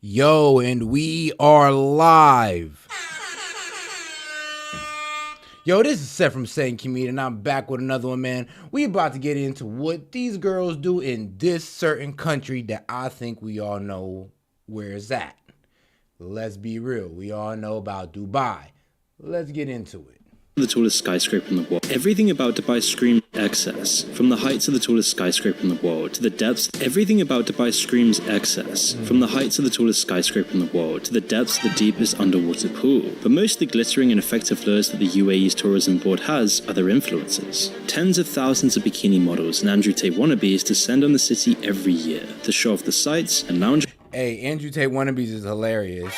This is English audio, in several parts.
Yo, and we are live. Yo, this is Seth from S.E.T Community, and I'm back with another one, man. We about to get into what these girls do in this certain country that I think we all know where it's at. Let's be real. We all know about Dubai. Let's get into it. The tallest skyscraper in the world. Everything about Dubai screams excess. From the heights of the tallest skyscraper in the world to the depths, everything about Dubai screams excess. From the heights of the tallest skyscraper in the world to the depths of the deepest underwater pool. But most of the glittering and effective lures that the UAE's tourism board has are their influences. Tens of thousands of bikini models and Andrew Tate wannabes descend on the city every year to show off the sights and lounge. Hey, Andrew Tate wannabes is hilarious.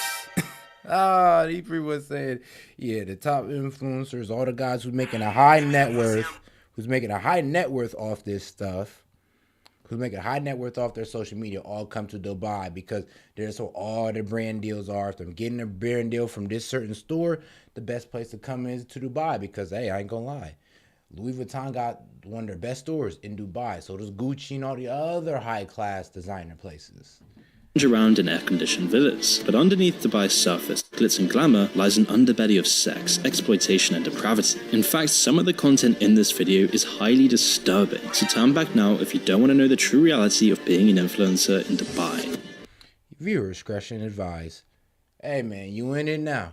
He pretty much said, yeah, the top influencers, all the guys who's making a high net worth, off this stuff, who's making a high net worth off their social media, all come to Dubai because there's so all the brand deals are. If I'm getting a brand deal from this certain store, the best place to come is to Dubai because, hey, I ain't gonna lie, Louis Vuitton got one of their best stores in Dubai. So does Gucci and all the other high class designer places. Around in air-conditioned villas, but underneath Dubai's surface, glitz and glamour lies an underbelly of sex, exploitation and depravity. In fact, some of the content in this video is highly disturbing, so turn back now if you don't want to know the true reality of being an influencer in Dubai. Viewer discretion advised. Hey man, you in it now.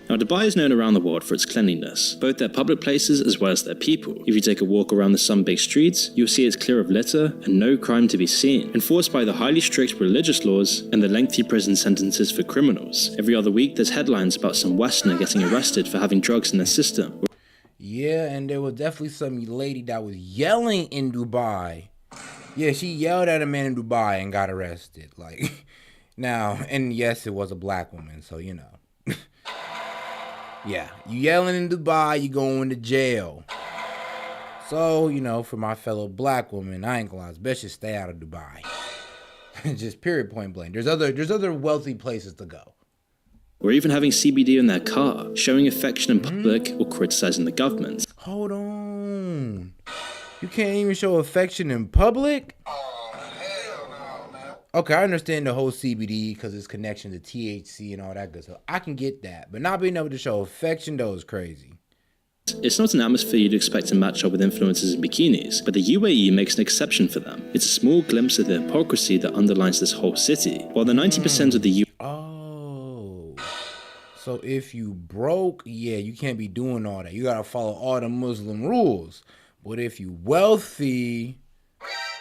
Now, Dubai is known around the world for its cleanliness, both their public places as well as their people. If you take a walk around the sun-baked streets, you'll see it's clear of litter and no crime to be seen, enforced by the highly strict religious laws and the lengthy prison sentences for criminals. Every other week, there's headlines about some Westerner getting arrested for having drugs in their system. Yeah, and there was definitely some lady that was yelling in Dubai. Yeah, she yelled at a man in Dubai and got arrested. Like, now, and yes, it was a black woman, so you know. Yeah, you yelling in Dubai, you going to jail. So, you know, for my fellow black woman, I ain't gonna lie, best just stay out of Dubai. Just period, point blank. There's other wealthy places to go. Or even having CBD in their car, showing affection in public or criticizing the government. Hold on. You can't even show affection in public? Okay, I understand the whole CBD because it's connection to THC and all that good stuff. I can get that. But not being able to show affection, though, is crazy. It's not an atmosphere you'd expect to match up with influencers in bikinis, but the UAE makes an exception for them. It's a small glimpse of the hypocrisy that underlines this whole city. While the 90% of the Oh. So if you broke, yeah, you can't be doing all that. You got to follow all the Muslim rules. But if you wealthy,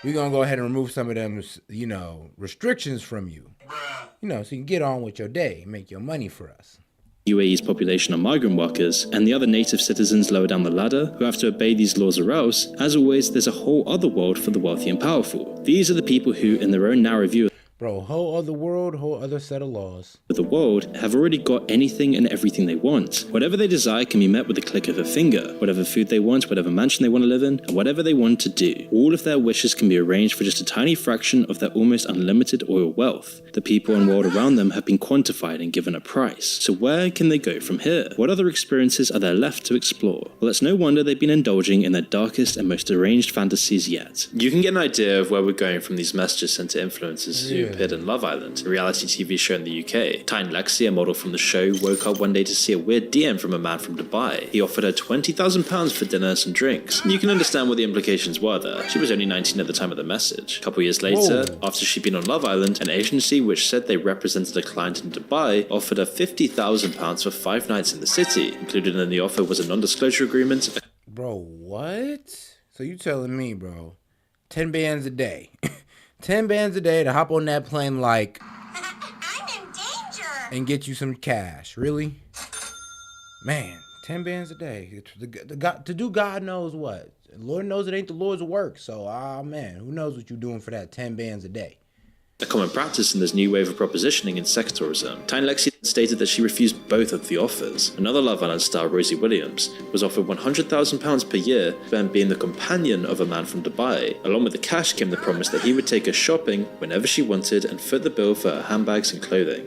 we're going to go ahead and remove some of them, you know, restrictions from you. You know, so you can get on with your day, make your money for us. UAE's population are migrant workers, and the other native citizens lower down the ladder who have to obey these laws or else, as always, there's a whole other world for the wealthy and powerful. These are the people who, in their own narrow view Bro, whole other world, whole other set of laws. of the world, have already got anything and everything they want. Whatever they desire can be met with a click of a finger. Whatever food they want, whatever mansion they want to live in, and whatever they want to do. All of their wishes can be arranged for just a tiny fraction of their almost unlimited oil wealth. The people and world around them have been quantified and given a price. So where can they go from here? What other experiences are there left to explore? Well, it's no wonder they've been indulging in their darkest and most deranged fantasies yet. You can get an idea of where we're going from these messages sent to influencers who appeared in Love Island, a reality TV show in the UK. Tyne Lexi, a model from the show, woke up one day to see a weird DM from a man from Dubai. He offered her £20,000 for dinner and some drinks. You can understand what the implications were there. She was only 19 at the time of the message. A couple years later, after she'd been on Love Island, an agency which said they represented a client in Dubai offered her £50,000 for 5 nights in the city. Included in the offer was a non-disclosure agreement. Bro, what? So you telling me, bro, 10 bands a day. 10 bands a day to hop on that plane like I'm in danger. and get you some cash. Really? Man, 10 bands a day. To do God knows what. Lord knows it ain't the Lord's work. So, man, who knows what you're doing for that 10 bands a day? A common practice in this new wave of propositioning in sex tourism. Tyne Lexi stated that she refused both of the offers. Another Love Island star, Rosie Williams, was offered £100,000 per year for being the companion of a man from Dubai. Along with the cash came the promise that he would take her shopping whenever she wanted and foot the bill for her handbags and clothing.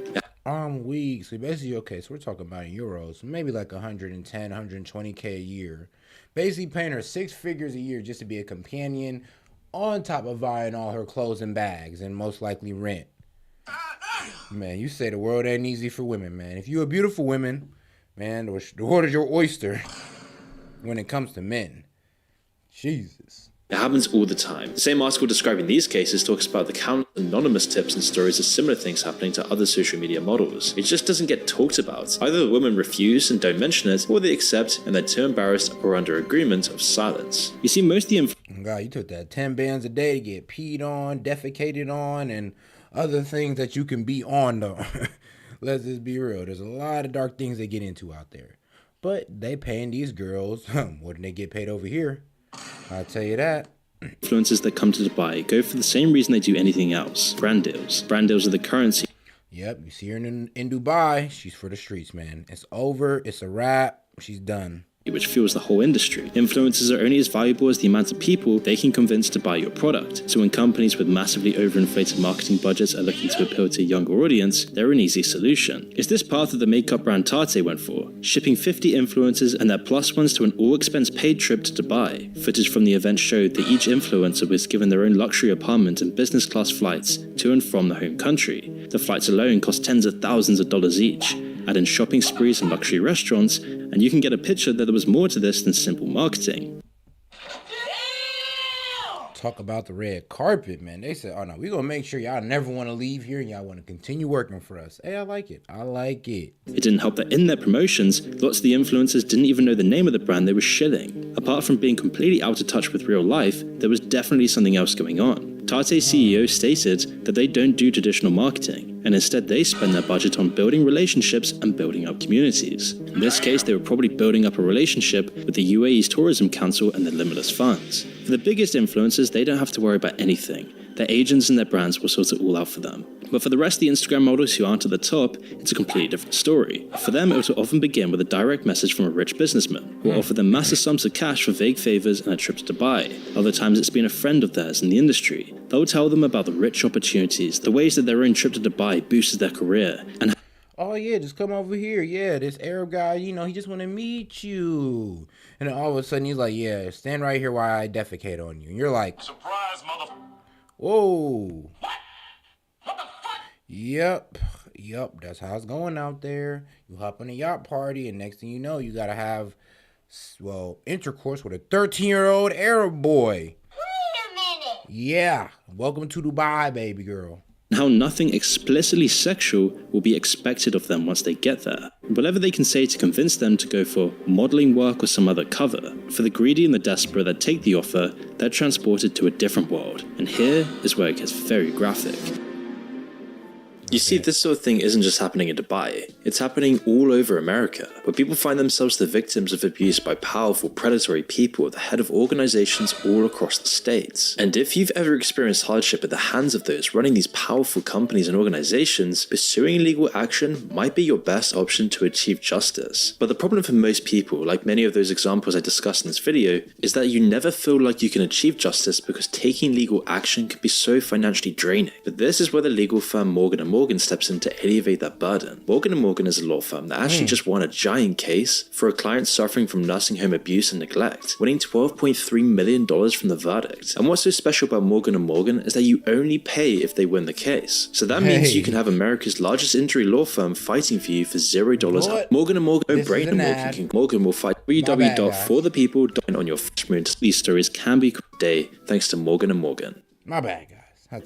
Week. So basically, okay, so we're talking about in euros, maybe like 110, 120K a year. Basically paying her 6 figures a year just to be a companion, on top of buying all her clothes and bags and most likely rent. Man, you say the world ain't easy for women, man. If you a beautiful woman, man, the world is your oyster when it comes to men. Jesus. It happens all the time. The same article describing these cases talks about the countless anonymous tips and stories of similar things happening to other social media models. It just doesn't get talked about. Either the women refuse and don't mention it, or they accept and they're too embarrassed or under agreement of silence. You see, most of the God, you took that 10 bands a day to get peed on, defecated on, and other things that you can be on, though. Let's just be real. There's a lot of dark things they get into out there. But they paying these girls more than they get paid over here. I'll tell you that. influencers that come to Dubai go for the same reason they do anything else: brand deals. Brand deals are the currency. Yep, you see her in Dubai. She's for the streets, man. It's over. It's a wrap. She's done. Which fuels the whole industry. Influencers are only as valuable as the amount of people they can convince to buy your product. So when companies with massively overinflated marketing budgets are looking to appeal to a younger audience, they're an easy solution. It's this path that the makeup brand Tate went for, shipping 50 influencers and their plus ones to an all-expense-paid trip to Dubai. Footage from the event showed that each influencer was given their own luxury apartment and business-class flights to and from the home country. The flights alone cost tens of thousands of dollars each. Add in shopping sprees and luxury restaurants, and you can get a picture that there was more to this than simple marketing. Talk about the red carpet, man. They said, oh no, we're going to make sure y'all never want to leave here and y'all want to continue working for us. Hey, I like it. I like it. It didn't help that in their promotions, lots of the influencers didn't even know the name of the brand they were shilling. Apart from being completely out of touch with real life, there was definitely something else going on. Tate's CEO stated that they don't do traditional marketing, and instead they spend their budget on building relationships and building up communities. In this case, they were probably building up a relationship with the UAE's Tourism Council and their limitless funds. For the biggest influencers, they don't have to worry about anything. Their agents and their brands will sort it all out for them. But for the rest of the Instagram models who aren't at the top, it's a completely different story. For them, it will often begin with a direct message from a rich businessman, who will offer them massive sums of cash for vague favors and a trip to Dubai. Other times it's been a friend of theirs in the industry. They'll tell them about the rich opportunities, the ways that their own trip to Dubai boosted their career, and oh yeah, just come over here. Yeah, this Arab guy, he just want to meet you. And then all of a sudden he's like, yeah, stand right here while I defecate on you. And you're like, surprise, mother. whoa. What? What the fuck? Yep, that's how it's going out there. You hop on a yacht party, and next thing you know, you gotta have, intercourse with a 13-year-old Arab boy. Wait a minute. Yeah, welcome to Dubai, baby girl. how nothing explicitly sexual will be expected of them once they get there. Whatever they can say to convince them to go for modeling work or some other cover. For the greedy and the desperate that take the offer, they're transported to a different world. And here is where it gets very graphic. You see, this sort of thing isn't just happening in Dubai. It's happening all over America, where people find themselves the victims of abuse by powerful, predatory people at the head of organizations all across the states. And if you've ever experienced hardship at the hands of those running these powerful companies and organizations, pursuing legal action might be your best option to achieve justice. But the problem for most people, like many of those examples I discussed in this video, is that you never feel like you can achieve justice because taking legal action can be so financially draining. But this is where the legal firm Morgan & Morgan steps in to alleviate that burden. Morgan & Morgan is a law firm that actually just won a giant case for a client suffering from nursing home abuse and neglect, winning $12.3 million from the verdict. And what's so special about Morgan & Morgan is that you only pay if they win the case. So that means you can have America's largest injury law firm fighting for you for $0. Morgan & Morgan, no brain, and Morgan will fight www.forthepeople.com on your first moon. These stories can be day thanks to Morgan & Morgan. My bad, guys.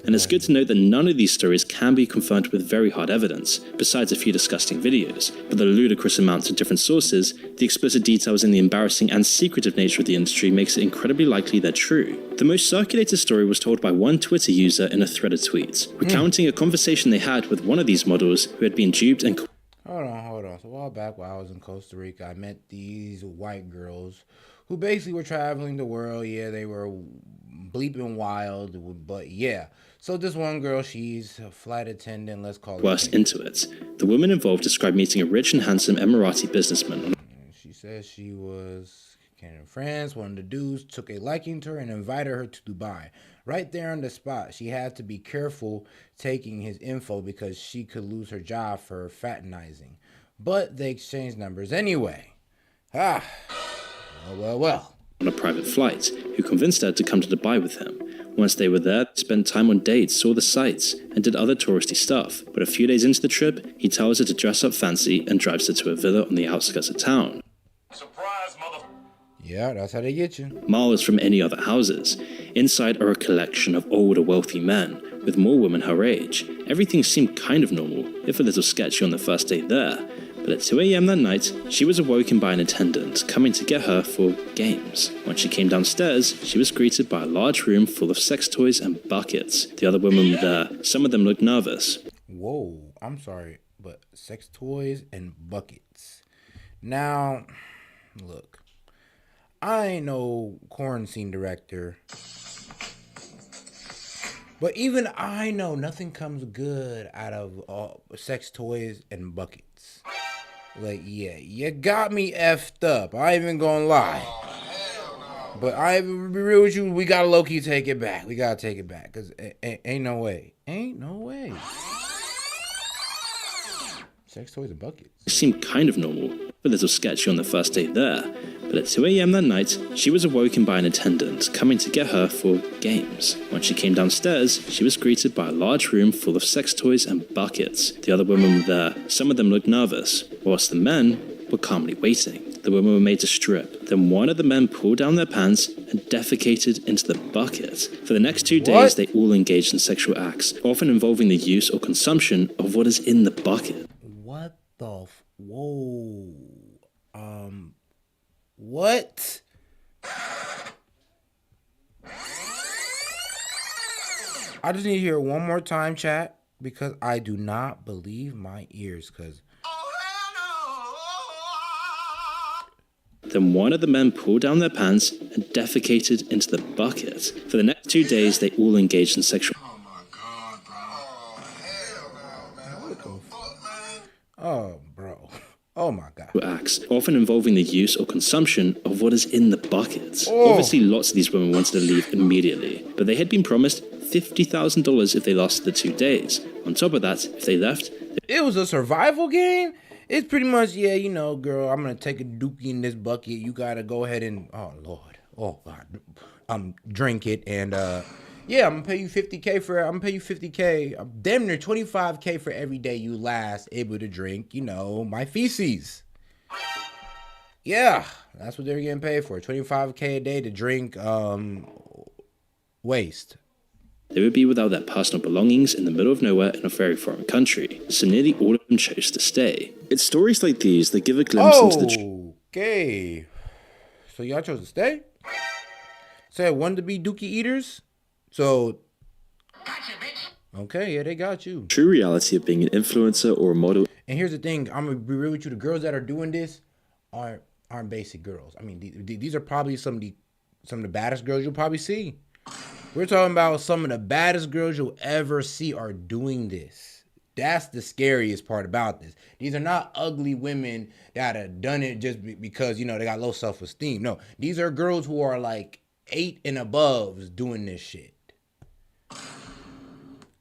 And it's good to note that none of these stories can be confirmed with very hard evidence, besides a few disgusting videos. But the ludicrous amounts of different sources, the explicit details, and the embarrassing and secretive nature of the industry makes it incredibly likely they're true. The most circulated story was told by one Twitter user in a thread of tweets, recounting a conversation they had with one of these models who had been duped and... Hold on. So a while back while I was in Costa Rica, I met these white girls who basically were traveling the world. Yeah, they were bleeping wild, but yeah. So this one girl, she's a flight attendant, let's call her. Burst into it. The woman involved described meeting a rich and handsome Emirati businessman. She says she was in France. One of the dudes took a liking to her and invited her to Dubai. Right there on the spot, she had to be careful taking his info because she could lose her job for fraternizing. But they exchanged numbers anyway. Well. On a private flight, who convinced her to come to Dubai with him. Once they were there, they spent time on dates, saw the sights, and did other touristy stuff. But a few days into the trip, he tells her to dress up fancy and drives her to a villa on the outskirts of town. Surprise, mother. Yeah, that's how they get you. Miles from any other houses. Inside are a collection of older, wealthy men, with more women her age. Everything seemed kind of normal, if a little sketchy on the first day there. But at 2 a.m. that night, she was awoken by an attendant coming to get her for games. When she came downstairs, she was greeted by a large room full of sex toys and buckets. The other women were there. Some of them looked nervous. Whoa, I'm sorry, but sex toys and buckets. Now, look, I ain't no corn scene director, but even I know nothing comes good out of sex toys and buckets. Like, yeah, you got me effed up. I ain't even gonna lie. But I be real with you, we gotta low-key take it back. We gotta take it back, because ain't no way. Ain't no way. Sex toys and buckets. It seemed kind of normal, a little sketchy on the first day there. But at 2 a.m. that night, she was awoken by an attendant coming to get her for games. When she came downstairs, she was greeted by a large room full of sex toys and buckets. The other women were there. Some of them looked nervous, whilst the men were calmly waiting. The women were made to strip. Then one of the men pulled down their pants and defecated into the bucket. For the next 2 days, they all engaged in sexual acts, often involving the use or consumption of what is in the bucket. What the whoa. What? I just need to hear it one more time, chat, because I do not believe my ears, because... Then one of the men pulled down their pants and defecated into the bucket. For the next 2 days, they all engaged in sexual... Oh my God, bro. Oh, hell no, man. What the fuck, man? Oh, bro. Oh my God. acts, often involving the use or consumption of what is in the bucket. Oh. Obviously, lots of these women wanted to leave immediately, but they had been promised $50,000 if they lasted the 2 days. On top of that, if they left, It was a survival game? It's pretty much, yeah, you know, girl, I'm going to take a dookie in this bucket. You got to go ahead and, oh, Lord. Oh, God. Drink it. And, yeah, I'm going to pay you $50K for it. I'm going to pay you $50K. Damn near $25K for every day you last able to drink, you know, my feces. Yeah, that's what they're getting paid for. $25K a day to drink waste. they would be without their personal belongings in the middle of nowhere in a very foreign country, so nearly all of them chose to stay. It's stories like these that give a glimpse into the Okay. So y'all chose to stay? Said wanted to be dookie eaters? So, Gotcha, bitch. okay, yeah, they got you. true reality of being an influencer or a model. And here's the thing, I'm gonna be real with you. The girls that are doing this aren't basic girls. I mean, these are probably some of the baddest girls you'll probably see. We're talking about some of the baddest girls you'll ever see are doing this. That's the scariest part about this. These are not ugly women that have done it just because, you know, they got low self-esteem. No, these are girls who are like 8 and above doing this shit.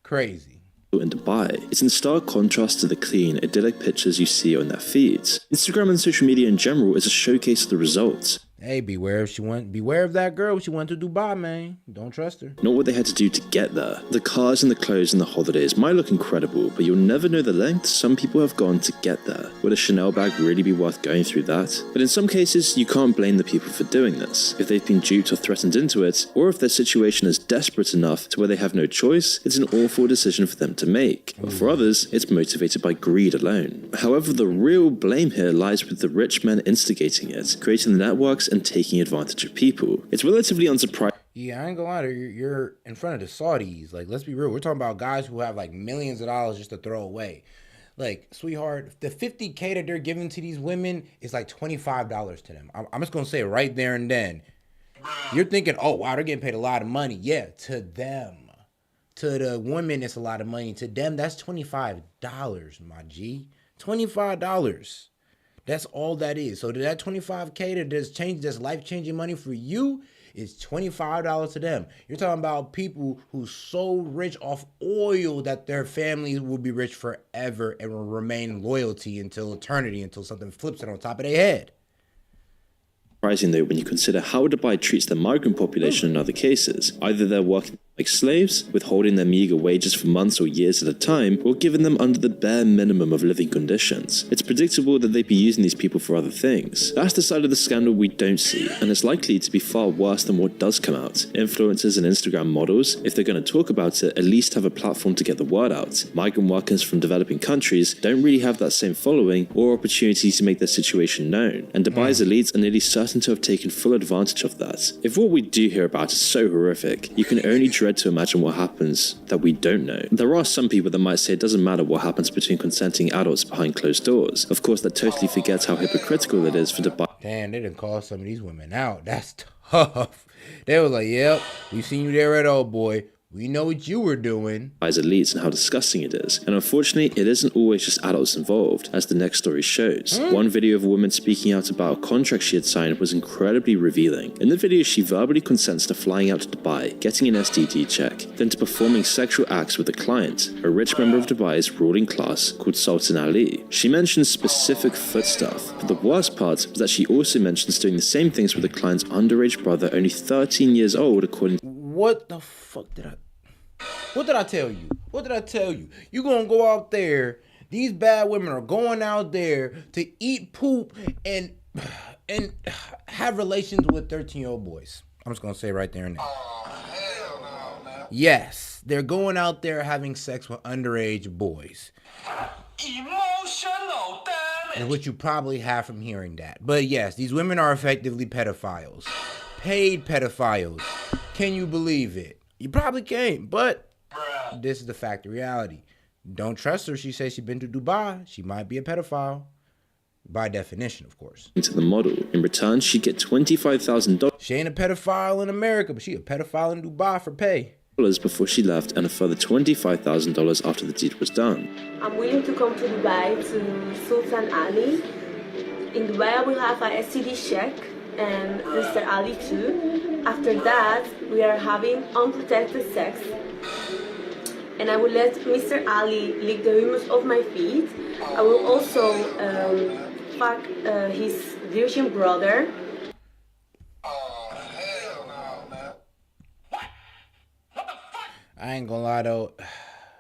Crazy. In Dubai. It's in stark contrast to the clean, idyllic pictures you see on their feeds. Instagram and social media in general is a showcase of the results, Hey, beware of that girl. She went to Dubai, man. Don't trust her. not what they had to do to get there. The cars and the clothes and the holidays might look incredible, but you'll never know the lengths some people have gone to get there. Would a Chanel bag really be worth going through that? But in some cases, you can't blame the people for doing this. If they've been duped or threatened into it, or if their situation is desperate enough to where they have no choice, it's an awful decision for them to make. But for others, it's motivated by greed alone. However, the real blame here lies with the rich men instigating it, creating the networks and taking advantage of people. It's relatively unsurprising. Yeah, I ain't gonna lie to you. You're in front of the Saudis. Like, let's be real. We're talking about guys who have like millions of dollars just to throw away. Like, sweetheart, the $50K that they're giving to these women is like $25 to them. I'm just gonna say it right there and then. You're thinking, oh wow, they're getting paid a lot of money. Yeah, to them. To the women, it's a lot of money. To them, that's $25, my G. $25. That's all that is. So that $25K that's life-changing money for you is $25 to them. You're talking about people who's so rich off oil that their families will be rich forever and will remain loyalty until eternity, until something flips it on top of their head. Surprising though when you consider how Dubai treats the migrant population in other cases. Either they're working like slaves, withholding their meager wages for months or years at a time, or giving them under the bare minimum of living conditions. It's predictable that they'd be using these people for other things. That's the side of the scandal we don't see, and it's likely to be far worse than what does come out. Influencers and Instagram models, if they're going to talk about it, at least have a platform to get the word out. Migrant workers from developing countries don't really have that same following or opportunity to make their situation known, and Dubai's elites are nearly certain to have taken full advantage of that. If what we do hear about is so horrific, you can only dread to imagine what happens that we don't know. There are some people that might say it doesn't matter what happens between consenting adults behind closed doors. Of course, that totally forgets how hypocritical it is for Dubai. Damn, they didn't call some of these women out. That's tough. They was like, yep, we seen you there at old boy. We know what you were doing. As elites and how disgusting it is. And unfortunately, it isn't always just adults involved, as the next story shows. One video of a woman speaking out about a contract she had signed was incredibly revealing. In the video, she verbally consents to flying out to Dubai, getting an S.E.T check, then to performing sexual acts with a client, a rich member of Dubai's ruling class called Sultan Ali. She mentions specific foot stuff, but the worst part was that she also mentions doing the same things with the client's underage brother, only 13 years old, according to What the fuck did I tell you? What did I tell you? You gonna go out there, these bad women are going out there to eat poop and have relations with 13-year-old boys. I'm just gonna say right there and now. Hell no, man. Yes, they're going out there having sex with underage boys. Emotional damage. And what you probably have from hearing that. But yes, these women are effectively pedophiles. Paid pedophiles. Can you believe it? You probably can't, but this is the fact of reality. Don't trust her. She says she's been to Dubai. She might be a pedophile. By definition, of course. the model. In return, she'd get $25,000 She ain't a pedophile in America, but she a pedophile in Dubai for pay. before she left, and a further $25,000 after the deed was done. I'm willing to come to Dubai to Sultan Ali. In Dubai, I will have a S.E.T check and Mr. Ali too. After that, we are having unprotected sex. And I will let Mr. Ali lick the humus of my feet. I will also fuck his virgin brother. Oh, hell no, man. I ain't gonna lie though.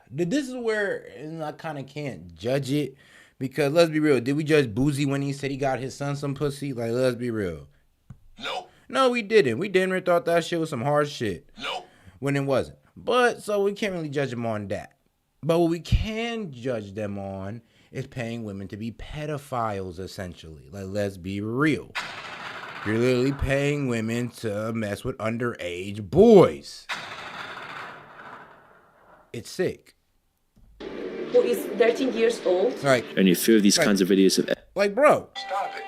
This is where I kind of can't judge it. Because let's be real. Did we judge Boozy when he said he got his son some pussy? Like, let's be real. Nope. No, we didn't. We didn't really thought that shit was some hard shit. Nope. When it wasn't. But, so we can't really judge them on that. But what we can judge them on is paying women to be pedophiles, essentially. Like, let's be real. You're literally paying women to mess with underage boys. It's sick. Who is 13 years old. Like, Only a few of these kinds of videos have bro. Stop it.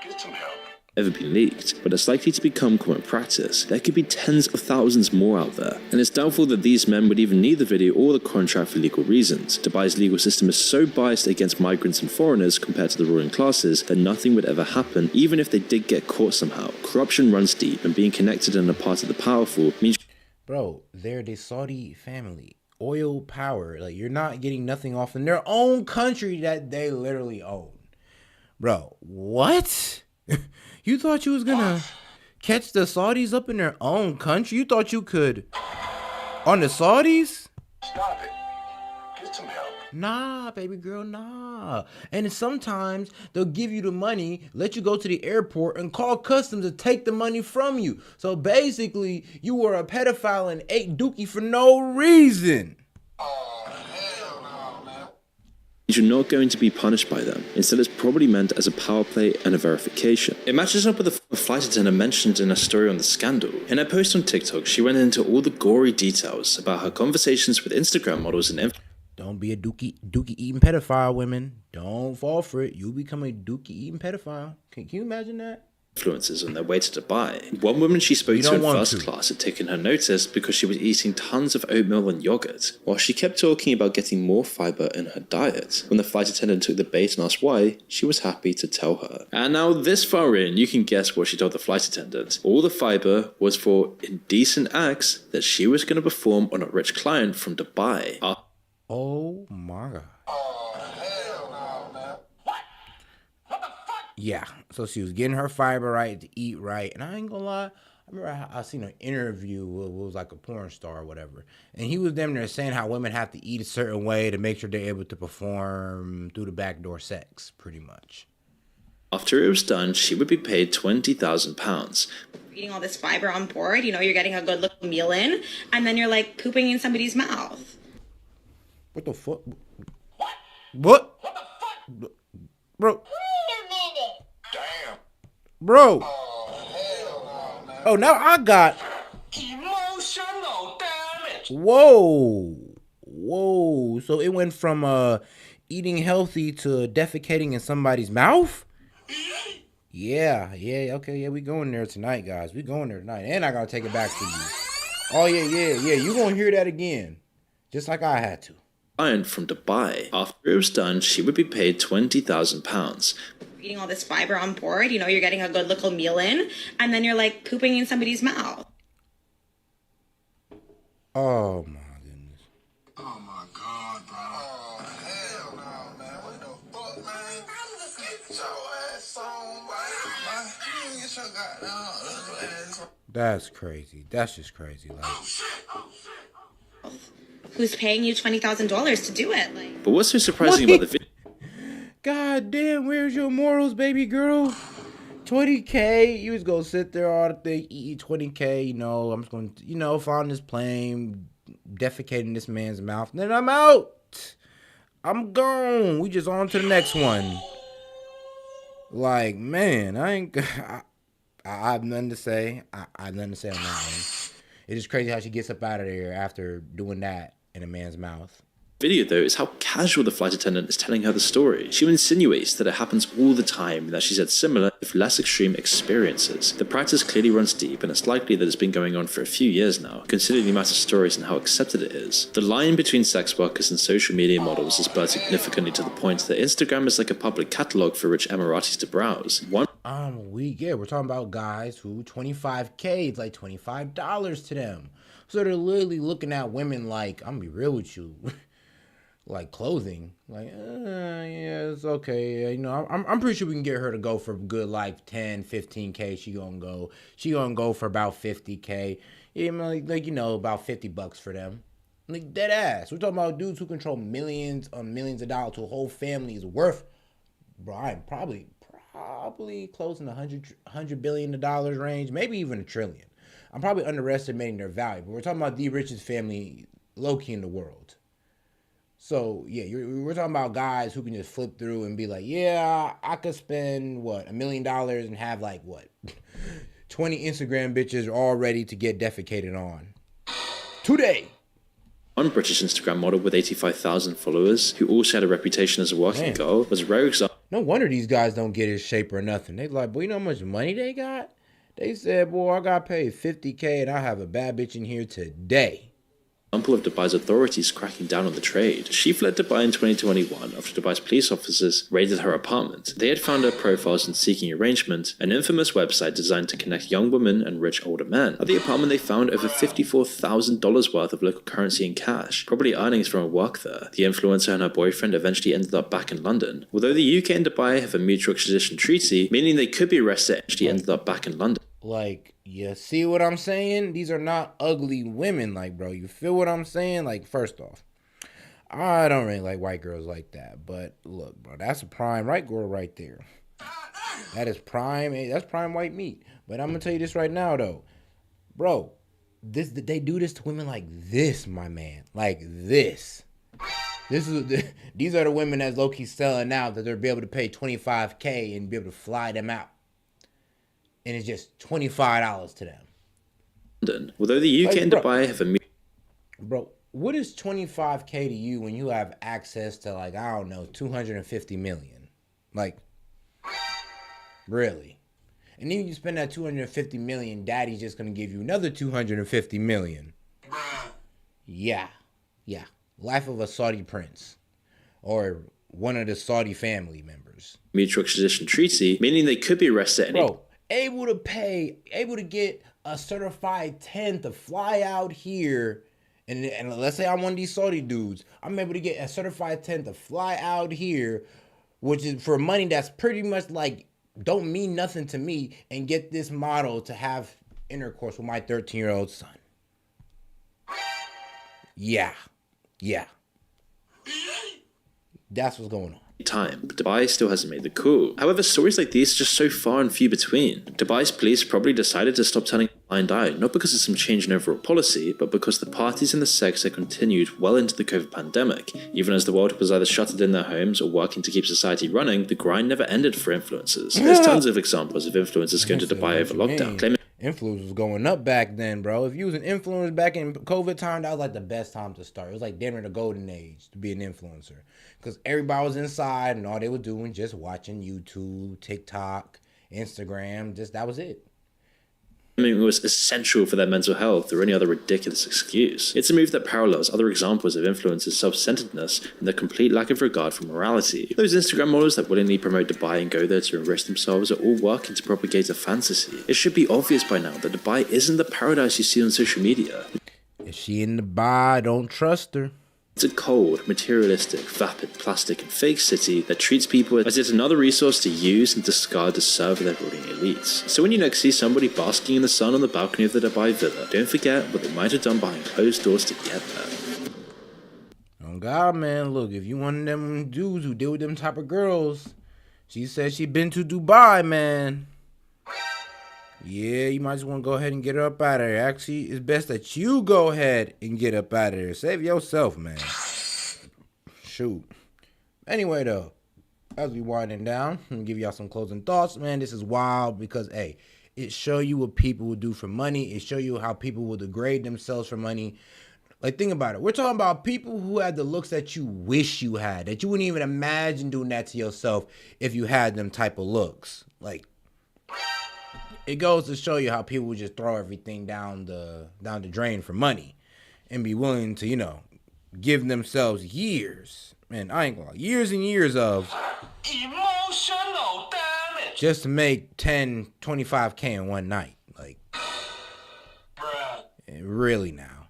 Get some help. ever been leaked, but it's likely to become common practice. There could be tens of thousands more out there, and it's doubtful that these men would even need the video or the contract for legal reasons. Dubai's legal system is so biased against migrants and foreigners compared to the ruling classes that nothing would ever happen, even if they did get caught somehow. Corruption runs deep, and being connected and a part of the powerful means Bro, they're the Saudi family. Oil power. Like, you're not getting nothing off in their own country that they literally own. Bro, what? You thought you was gonna catch the Saudis up in their own country? You thought you could on the Saudis? Stop it. Get some help. Nah, baby girl, nah. And sometimes they'll give you the money, let you go to the airport, and call customs to take the money from you. So basically, you were a pedophile and ate dookie for no reason. Oh, hell no, man. you're not going to be punished by them. Instead, it's probably meant as a power play and a verification. It matches up with a flight attendant mentioned in a story on the scandal. In her post on TikTok, she went into all the gory details about her conversations with Instagram models and Don't be a dookie eating pedophile, women. Don't fall for it. You'll become a dookie eating pedophile. Can you imagine that? influencers on their way to Dubai. One woman she spoke to in first class had taken her notice because she was eating tons of oatmeal and yogurt, while she kept talking about getting more fiber in her diet. When the flight attendant took the bait and asked why, she was happy to tell her. And now this far in, you can guess what she told the flight attendant. All the fiber was for indecent acts that she was going to perform on a rich client from Dubai. Oh my God. Oh, hell no, man. Yeah, so she was getting her fiber right to eat right. And I ain't gonna lie, I remember I seen an interview with, it was like a porn star or whatever, and he was damn near saying how women have to eat a certain way to make sure they're able to perform through the backdoor sex, pretty much. After it was done, she would be paid £20,000. Eating all this fiber on board, you know, you're getting a good little meal in, and then you're like pooping in somebody's mouth. What the fuck? What? What the fuck? Bro, Wait a minute. Damn. bro. Hell no, man. Oh, now I got. Emotional damage. Whoa. So it went from eating healthy to defecating in somebody's mouth? Yeah, okay, yeah, we going there tonight, guys. We going there tonight. And I gotta take it back to you. Oh, yeah. You gonna hear that again. Just like I had to. Client from Dubai. After it was done, she would be paid £20,000. Eating all this fiber on board, you know, you're getting a good little meal in, and then you're like pooping in somebody's mouth. Oh, my goodness. Oh my God, bro. Oh hell no, man. What the fuck, man? Get your ass on, man. You get your goddamn ass on. That's crazy. That's just crazy. Like, Who's paying you $20,000 to do it? Like, But what's so surprising about the video God damn, where's your morals, baby girl? 20K, you was gonna sit there all the thing, eat 20K, you know, I'm just gonna, you know, fly on this plane, defecate in this man's mouth, and then I'm out. I'm gone. We just on to the next one. Like, man, I have nothing to say. I have nothing to say on that one. It's just crazy how she gets up out of there after doing that in a man's mouth. video, though, is how casual the flight attendant is telling her the story. She insinuates that it happens all the time and that she's had similar, if less extreme, experiences. The practice clearly runs deep, and it's likely that it's been going on for a few years now, considering the amount of stories and how accepted it is. The line between sex workers and social media models has blurred significantly to the point that Instagram is like a public catalogue for rich Emiratis to browse. We're talking about guys who 25K is like $25 to them. So they're literally looking at women like, I'm gonna be real with you, like clothing. Like, yeah, it's okay. You know, I'm pretty sure we can get her to go for good like 10, 15K. She gonna go for about 50K. Yeah, like you know, about $50 for them. Like dead ass. We're talking about dudes who control millions on millions of dollars to a whole family's worth. Bro, I'm probably close in the $100 billion range, maybe even $1 trillion. I'm probably underestimating their value, but we're talking about the richest family low-key in the world. So, yeah, we're talking about guys who can just flip through and be like, yeah, I could spend, $1 million and have, 20 Instagram bitches all ready to get defecated on. Today. One British Instagram model with 85,000 followers, who also had a reputation as a working girl, was a rare example. No wonder these guys don't get his shape or nothing. They like, boy, you know how much money they got? They said, boy, I got paid $50K and I have a bad bitch in here today. Example of Dubai's authorities cracking down on the trade. She fled Dubai in 2021 after Dubai's police officers raided her apartment. They had found her profiles in Seeking Arrangement, an infamous website designed to connect young women and rich older men. At the apartment, they found over $54,000 worth of local currency in cash, probably earnings from her work there. The influencer and her boyfriend eventually ended up back in London. Although the UK and Dubai have a mutual extradition treaty, meaning they could be arrested, she ended up back in London. Like, you see what I'm saying? These are not ugly women, like, bro. You feel what I'm saying? Like, first off, I don't really like white girls like that. But look, bro, that's a prime white girl right there. That is prime. That's prime white meat. But I'm gonna tell you this right now, though, bro. They do this to women like this, my man. Like this. These are the women that's low key selling out that they'll be able to pay $25K and be able to fly them out. And it's just $25 to them. London. Although the UK and Dubai have a bro, what is $25K to you when you have access to I don't know, 250 million? Like, really? And then you spend that 250 million, daddy's just gonna give you another 250 million. Yeah. Life of a Saudi prince. Or one of the Saudi family members. mutual extradition treaty, meaning they could be arrested at any able to get a certified 10 to fly out here, and let's say I'm one of these Saudi dudes, I'm able to get a certified 10 to fly out here, which is for money that's pretty much don't mean nothing to me, and get this model to have intercourse with my 13-year-old son. Yeah. That's what's going on. Time, but Dubai still hasn't made the call. However, stories like these are just so far and few between. Dubai's police probably decided to stop turning a blind eye, not because of some change in overall policy, but because the parties and the sex had continued well into the COVID pandemic. Even as the world was either shuttered in their homes or working to keep society running, the grind never ended for influencers. There's tons of examples of influencers going to Dubai over lockdown, claiming influence was going up back then, bro. If you was an influencer back in COVID time, that was like the best time to start. It was like damn near the golden age to be an influencer, because everybody was inside and all they were doing just watching YouTube, TikTok, Instagram. Just that was it. it was essential for their mental health or any other ridiculous excuse. It's a move that parallels other examples of influencers' self-centeredness and their complete lack of regard for morality. Those Instagram models that willingly promote Dubai and go there to enrich themselves are all working to propagate a fantasy. It should be obvious by now that Dubai isn't the paradise you see on social media. If she in Dubai, don't trust her. It's a cold, materialistic, vapid, plastic, and fake city that treats people as yet another resource to use and discard to serve their ruling elites. So when you next see somebody basking in the sun on the balcony of the Dubai villa, don't forget what they might have done behind closed doors to get there. Oh God, man, look, if you one of them dudes who deal with them type of girls, she said she been to Dubai, man. Yeah, you might just want to go ahead and get her up out of there. Actually, it's best that you go ahead and get up out of there. Save yourself, man. Shoot. Anyway, though, as we winding down, I'm going to give y'all some closing thoughts. Man, this is wild because, hey, it show you what people will do for money. It show you how people will degrade themselves for money. Like, think about it. We're talking about people who had the looks that you wish you had, that you wouldn't even imagine doing that to yourself if you had them type of looks. Like, it goes to show you how people would just throw everything down the drain for money and be willing to, you know, give themselves years, man, I ain't gonna lie, years and years of Emotional damage. just to make 10, 25K in one night. Like, Bruh. really now.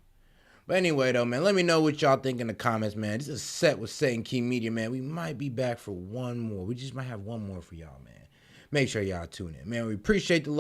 But anyway, though, man, let me know what y'all think in the comments, man. This is Set with Set and Key Media, man. We might be back for one more. We just might have one more for y'all, man. Make sure y'all tune in, man. We appreciate the love.